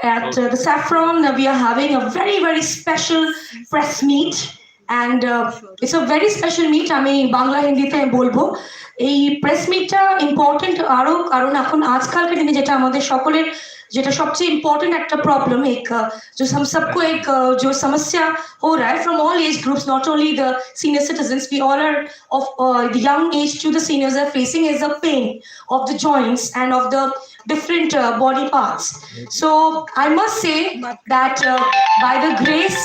at the Saffron, we are having a very, very special press meet. And it's a very special meet. আমি বাংলা হিন্দিতে বলবো এই press মিটটা important আরো কারণ এখন আজকালকার দিনে যেটা আমাদের সকলের যেটা সবচেয়ে ইম্পর্টেंट একটা प्रॉब्लम एक जो हम सबको एक जो समस्या हो रहा है from all age groups, not only the senior citizens, we all are of the young age to the seniors are facing is the pain of the joints and of the different body parts. So I must say that by the grace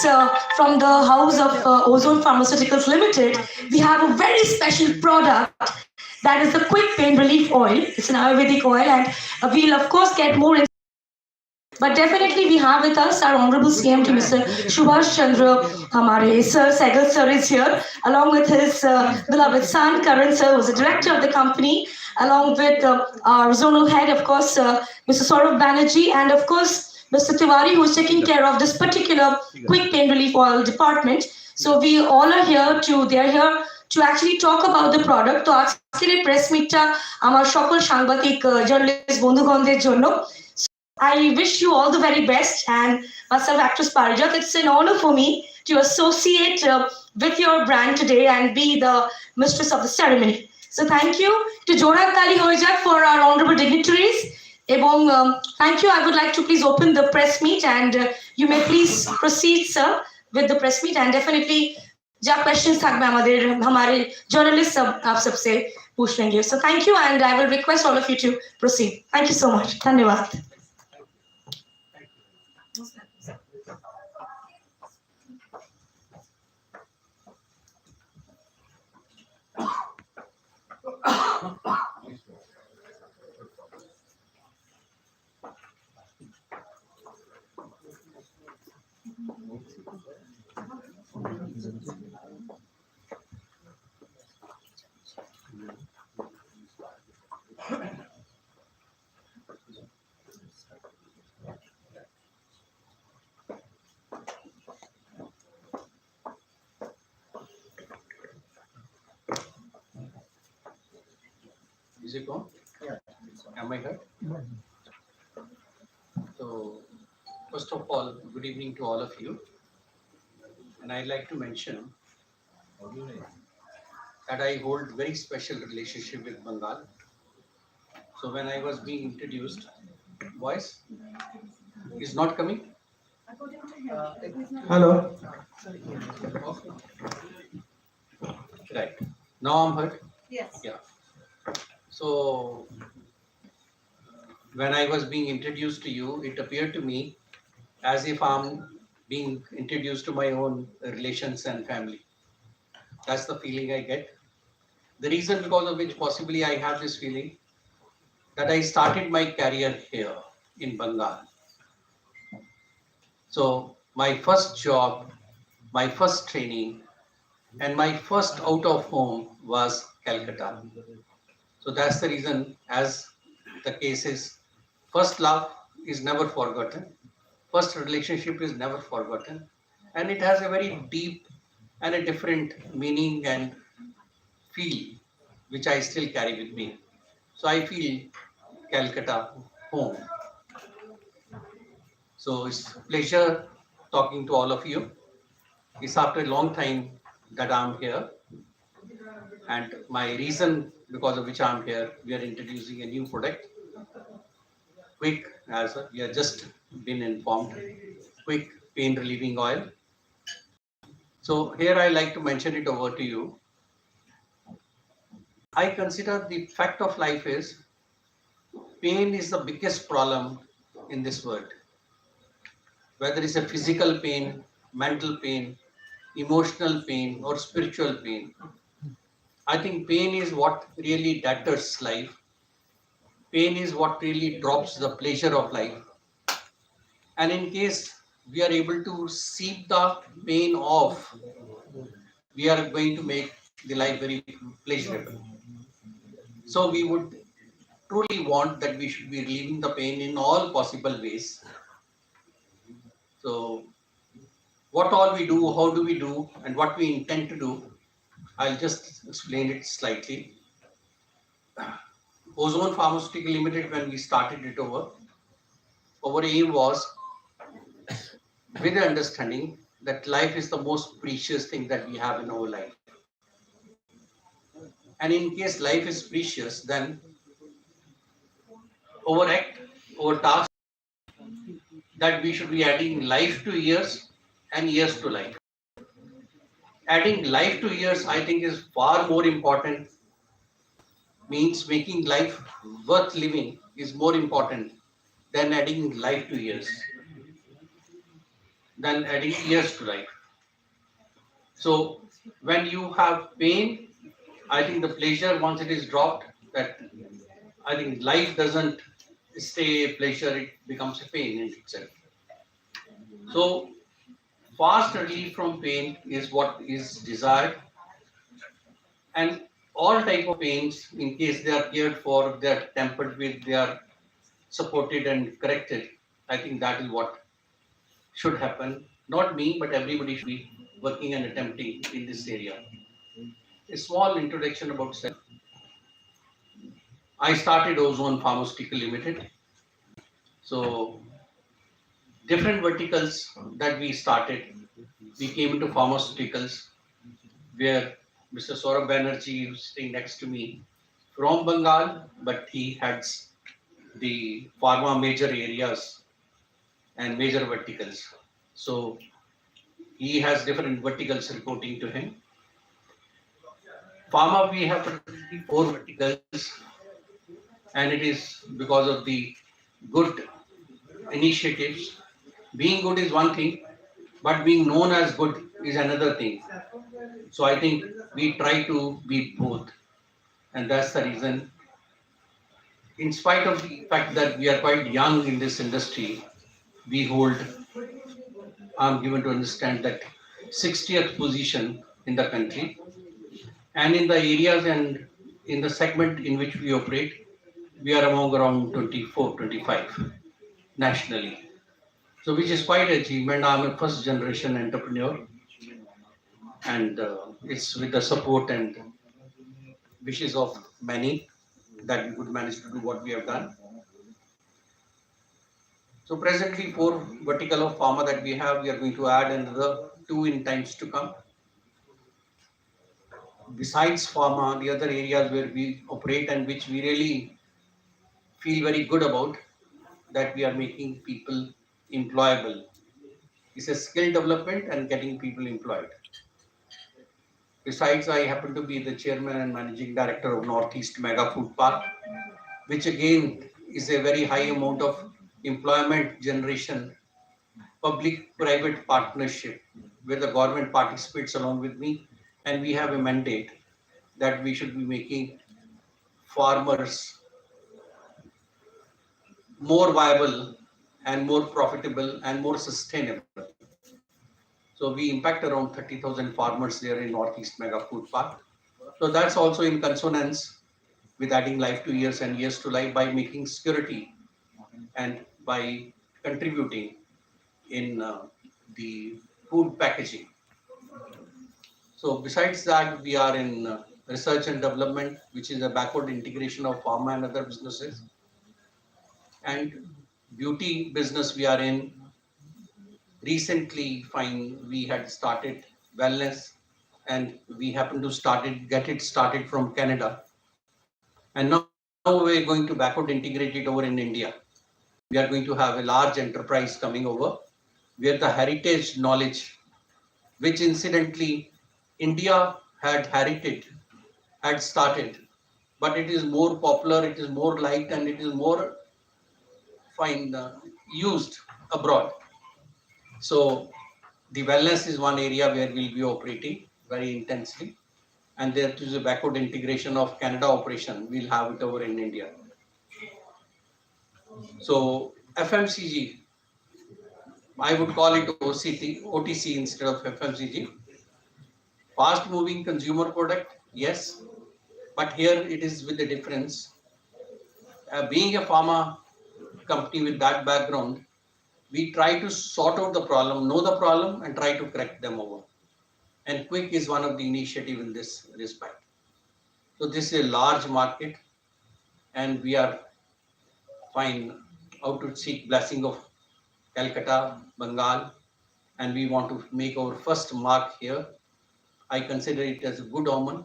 from the house of Ozone Pharmaceuticals Limited, we have a very special product that is the Kwik Pain Relief Oil. It's an Ayurvedic oil, and we'll of course get more into. But definitely we have with us our Honorable CMD Mr. Subhash Chandra Hamare Sir, Sehgal Sir is here, along with his beloved son Karan Sir, who's the director of the company, along with our zonal head, of course, Mr. Saurav Banerjee, and of course Mr. Tiwari, who's taking care of this particular Kwik Pain Relief Oil department. So we all are here they're here to actually talk about the product. তো আজকের এই press মিটটা আমার সকল সাংবাদিক journalist বন্ধুগণদের জন্য I wish you all the very best, and myself, actress Parijat, it's an honor for me to associate with your brand today and be the mistress of the ceremony. So thank you to Jorak Tali Hoijak for our honorable dignitaries. Ebong, thank you. I would like to please open the press meet, and you may please proceed, sir, with the press meet, and definitely ja questions thakbe amader hamare journalists aap sabse puch lenge. So thank you, and I will request all of you to proceed. Thank you so much. Dhanyawad. Is it on? Yeah. Am I heard? So, first of all, good evening to all of you. And I'd like to mention that I hold very special relationship with Bengal. So when I was being introduced, voice is not coming. Hello. Right. Now I'm heard. Yes. Yeah. So when I was being introduced to you, it appeared to me as if I'm being introduced to my own relations and family. That's the feeling I get. The reason because of which possibly I have this feeling that I started my career here in Bengal. So my first job, my first training, and my first out of home was Calcutta. So that's the reason, as the case is, first love is never forgotten. First relationship is never forgotten. And it has a very deep and a different meaning and feel, which I still carry with me. So I feel Calcutta home. So it's a pleasure talking to all of you. It's after a long time that I'm here. And my reason because of which I'm here, we are introducing a new product, Kwik, as we have just been informed, Kwik Pain Relieving Oil. So here I like to mention it over to you. I consider the fact of life is pain is the biggest problem in this world. Whether it's a physical pain, mental pain, emotional pain, or spiritual pain. I think pain is what really determines life. Pain is what really drops the pleasure of life. And in case we are able to seep the pain off, we are going to make the life very pleasurable. So we would truly want that we should be relieving the pain in all possible ways. So what all we do, how do we do, and what we intend to do, I'll just explain it slightly. Ozone Pharmaceutical Limited, when we started it over aim was with the understanding that life is the most precious thing that we have in our life. And in case life is precious, then overact our task that we should be adding life to years and years to life. Adding life to years, I think, is far more important, means making life worth living is more important than adding life to years, than adding years to life. So when you have pain, I think the pleasure, once it is dropped, that I think life doesn't stay a pleasure, it becomes a pain in itself. So fast relief from pain is what is desired, and all type of pains, in case they are cared for, they are tempered with, they are supported and corrected. I think that is what should happen. Not me, but everybody should be working and attempting in this area. A small introduction about self. I started Ozone Pharmaceutical Limited. So different verticals that we started. We came into pharmaceuticals, where Mr. Saurabh Banerjee, who's sitting next to me, from Bengal, but he heads the pharma major areas and major verticals. So he has different verticals reporting to him. Pharma, we have particularly four verticals, and it is because of the good initiatives. Being good is one thing, but being known as good is another thing. So I think we try to be both, and that's the reason. In spite of the fact that we are quite young in this industry, we hold, I'm given to understand that 60th position in the country, and in the areas and in the segment in which we operate, we are among around 24, 25 nationally. So which is quite an achievement. I'm a first generation entrepreneur, and it's with the support and wishes of many that we could manage to do what we have done. So presently, four vertical of pharma that we have, we are going to add another two in times to come. Besides pharma, the other areas where we operate and which we really feel very good about, that we are making people employable. It's a skill development and getting people employed. Besides, I happen to be the chairman and managing director of Northeast Mega Food Park, which again is a very high amount of employment generation, public-private partnership, where the government participates along with me, and we have a mandate that we should be making farmers more viable and more profitable and more sustainable. So we impact around 30,000 farmers there in Northeast Mega Food Park. So that's also in consonance with adding life to years and years to life by making security and by contributing in the food packaging. So besides that, we are in research and development, which is a backward integration of pharma and other businesses. And beauty business we are in. Recently, fine, we had started wellness, and we happen to get it started from Canada. And now we're going to backward integrate it over in India. We are going to have a large enterprise coming over, where the heritage knowledge, which incidentally India had started, but it is more popular, it is more liked, and it is more fine used abroad. So the wellness is one area where we'll be operating very intensely, and there is a backward integration of Canada operation. We'll have it over in India. So FMCG, I would call it OTC instead of FMCG. Fast moving consumer product, yes, but here it is with a difference. Being a pharma company with that background, we try to sort out the problem, know the problem, and try to correct them over. And Kwik is one of the initiative in this respect. So this is a large market, and we are fine out to seek blessing of Calcutta, Bengal, and we want to make our first mark here. I consider it as a good omen,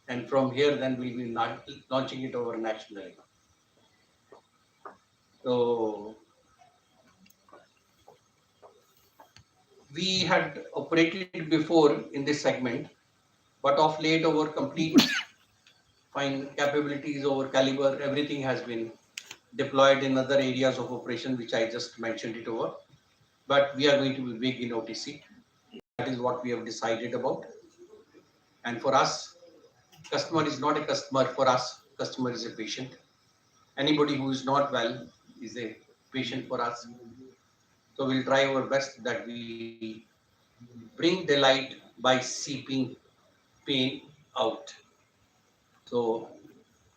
and from here then we'll be launching it over nationally. So we had operated before in this segment, but of late our complete fine capabilities, our caliber, everything has been deployed in other areas of operation, which I just mentioned it over. But we are going to be big in OTC. That is what we have decided about. And for us, customer is not a customer. For us, customer is a patient. Anybody who is not well is a patient for us. So we'll try our best that we bring delight by seeping pain out. So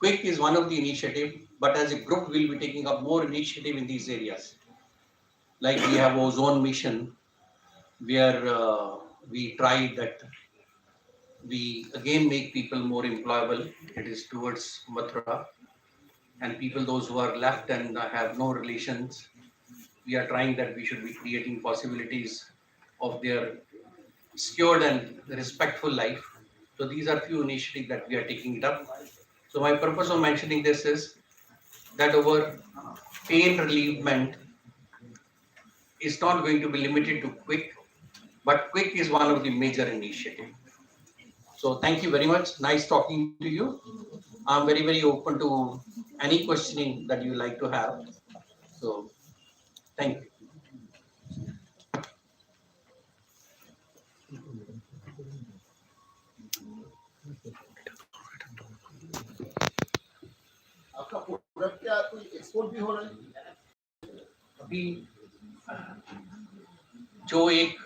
Kwik is one of the initiative, but as a group, we'll be taking up more initiative in these areas. Like we have ozone mission, where we try that we again make people more employable. It is towards Mathura, and people those who are left and have no relations. We are trying that we should be creating possibilities of their secured and respectful life. So these are few initiatives that we are taking it up. So my purpose of mentioning this is that our pain relievement is not going to be limited to Kwik, but Kwik is one of the major initiatives. So thank you very much. Nice talking to you. I'm very, very open to any questioning that you like to have. So thank you. आपका product क्या कोई export भी हो रहा है? अभी जो एक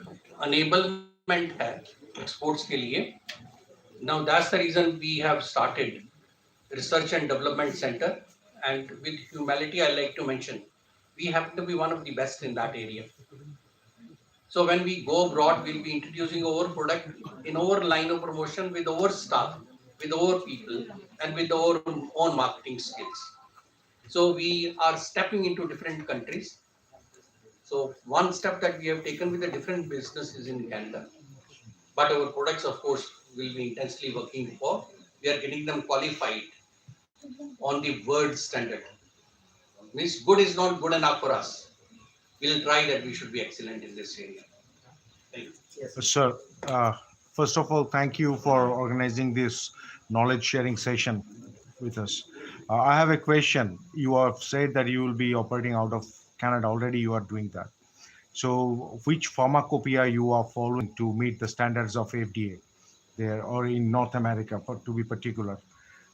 enablement है exports के लिए, now that's the reason we have started research and development center, and with humility I like to mention we have to be one of the best in that area. So when we go abroad, we'll be introducing our product in our line of promotion with our staff, with our people, and with our own marketing skills. So we are stepping into different countries. So one step that we have taken with a different business is in Canada. But our products, of course, will be intensely working for. We are getting them qualified on the world standard. Means good is not good enough for us. We'll try that we should be excellent in this area. Thank you. Sir, first of all, thank you for organizing this knowledge sharing session with us. I have a question. You have said that you will be operating out of Canada. Already you are doing that. So which pharmacopoeia you are following to meet the standards of FDA there, or in North America, to be particular?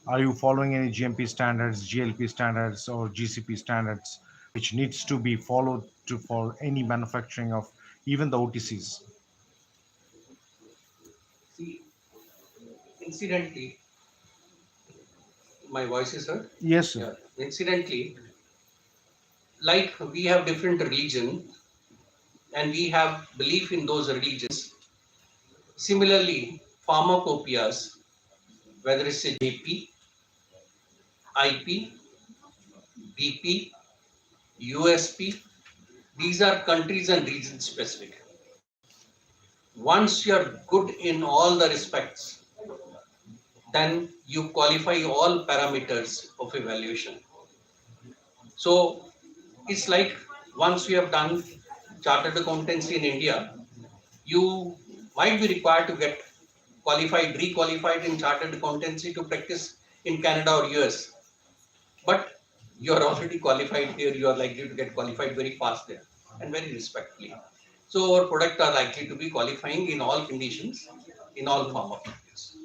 Are you following any GMP standards, GLP standards, or GCP standards, which needs to be followed for any manufacturing of even the OTCs? See, incidentally, my voice is heard? Yes, sir. Yeah. Incidentally, like we have different religions and we have belief in those religions. Similarly, pharmacopoeias, whether it's a JP, IP, BP, USP, these are countries and region specific. Once you are good in all the respects, then you qualify all parameters of evaluation. So it's like once you have done chartered accountancy in India, you might be required to get qualified, re-qualified in chartered accountancy to practice in Canada or US. But you are already qualified here, you are likely to get qualified very fast there and very respectfully. So our products are likely to be qualifying in all conditions, in all pharmaceuticals.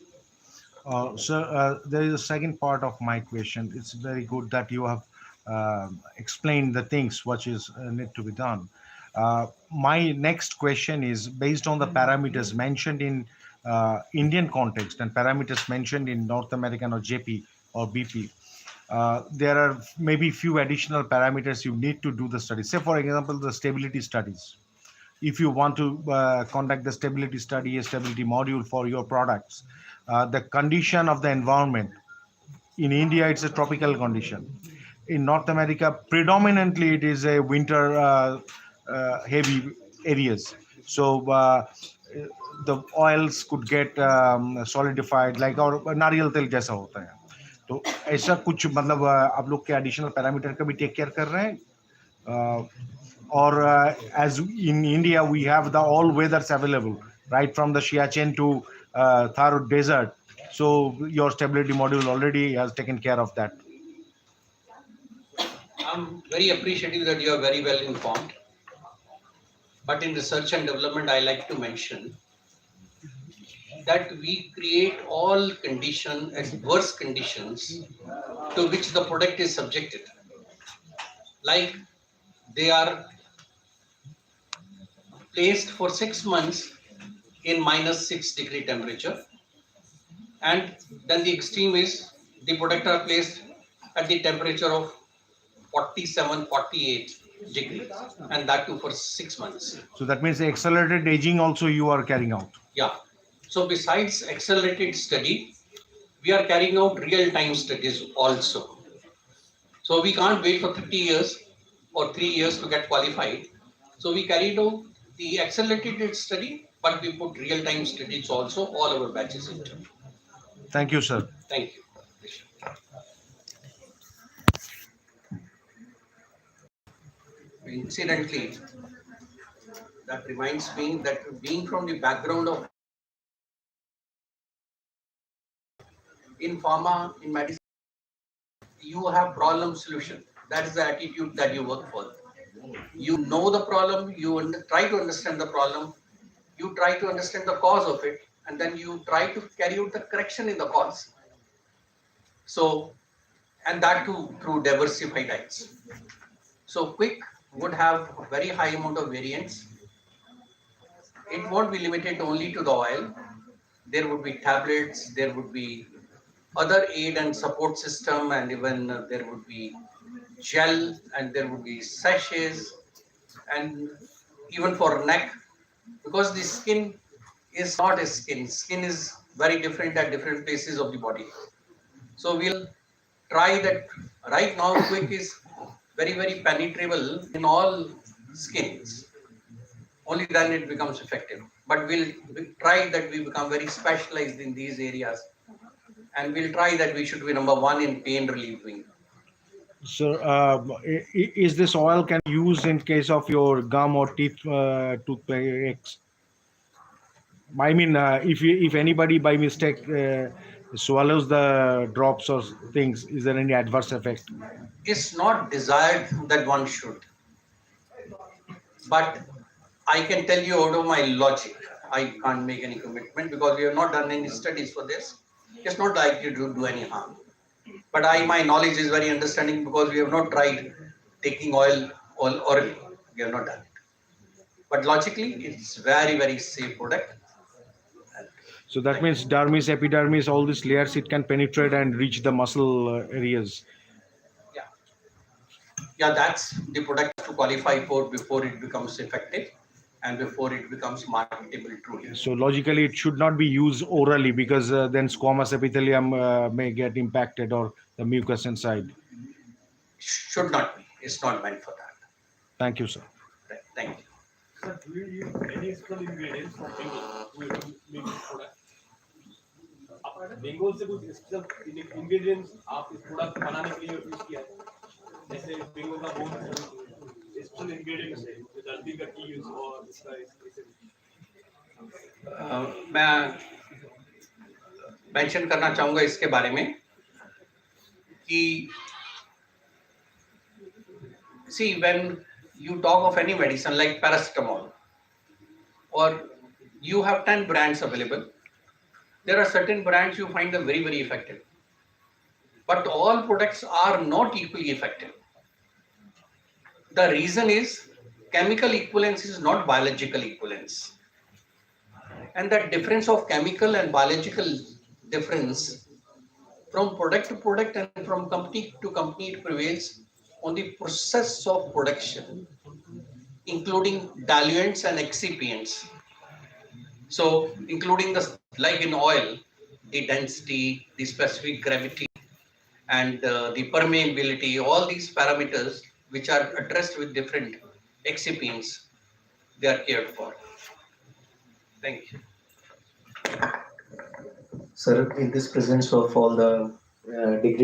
Sir, there is a second part of my question. It's very good that you have explained the things which is need to be done. My next question is based on the parameters mentioned in Indian context and parameters mentioned in North American or JP or BP. There are maybe few additional parameters you need to do the study. Say, for example, the stability studies. If you want to conduct the stability study, a stability module for your products, the condition of the environment in India, it's a tropical condition. In North America, predominantly it is a winter heavy areas. So the oils could get solidified like, और नारियल तेल जैसा होता है. तो ऐसा कुछ मतलब आप लोग के एडिशनल पैरामीटर का भी टेक केयर कर रहे हैं? Or as in India, we have the all weathers available, right from the Siachen to Thar Desert. So your stability module already has taken care of that. I'm very appreciative that you are very well informed. But in research and development, I like to mention that we create all adverse conditions to which the product is subjected. Like they are placed for 6 months in -6 degree temperature, and then the extreme is the product are placed at the temperature of 47, 48 degrees, and that too for 6 months. So that means the accelerated aging also you are carrying out. Yeah. So besides accelerated study, we are carrying out real-time studies also. So we can't wait for 30 years or 3 years to get qualified. So we carried out the accelerated study, but we put real-time studies also, all our batches into. Thank you, sir. Thank you. Incidentally, that reminds me that being from the background of in pharma, in medicine, you have problem solution. That is the attitude that you work for. You know the problem, you try to understand the problem, you try to understand the cause of it, and then you try to carry out the correction in the cause. So, and that too through diversified diets. So Kwik would have a very high amount of variance. It won't be limited only to the oil. There would be tablets, there would be other aid and support system, and even there would be gel, and there would be sachets, and even for neck, because the skin is not a skin. Skin is very different at different places of the body. So we'll try that. Right now, Kwik is very, very penetrable in all skins. Only then it becomes effective. But we'll try that we become very specialized in these areas. And we'll try that we should be number one in pain relieving. So is this oil can be used in case of your gum or teeth toothaches? I mean, if anybody by mistake swallows the drops or things, is there any adverse effect? It's not desired that one should. But I can tell you out of my logic, I can't make any commitment because we have not done any studies for this. It's not likely to do any harm. But my knowledge is very understanding because we have not tried taking oil orally. We have not done it. But logically, it's very, very safe product. So that means dermis, epidermis, all these layers, it can penetrate and reach the muscle areas. Yeah. Yeah, that's the product to qualify for before it becomes effective and before it becomes marketable truly. So logically, it should not be used orally because then squamous epithelium may get impacted or the mucus inside. Should not be. It's not meant for that. Thank you, sir. Right. Thank you. Sir, do you use additional ingredients for bingo to make this product? Bengal से कुछ special ingredients आप इस product बनाने के लिए use किया है, जैसे बेंगोल का बहुत स्पेशल इंग्रेडिएंट्स है जो हल्दी का की यूज और इसका मैं मेंशन करना चाहूंगा इसके बारे में कि see when you talk of any medicine like paracetamol or you have 10 brands available, there are certain brands you find them very, very effective. But all products are not equally effective. The reason is chemical equivalence is not biological equivalence. And that difference of chemical and biological difference from product to product and from company to company, it prevails on the process of production, including diluents and excipients. So, including like in oil, the density, the specific gravity, and the permeability, all these parameters which are addressed with different excipients, they are cared for. Thank you. Sir, in this presence of all the degree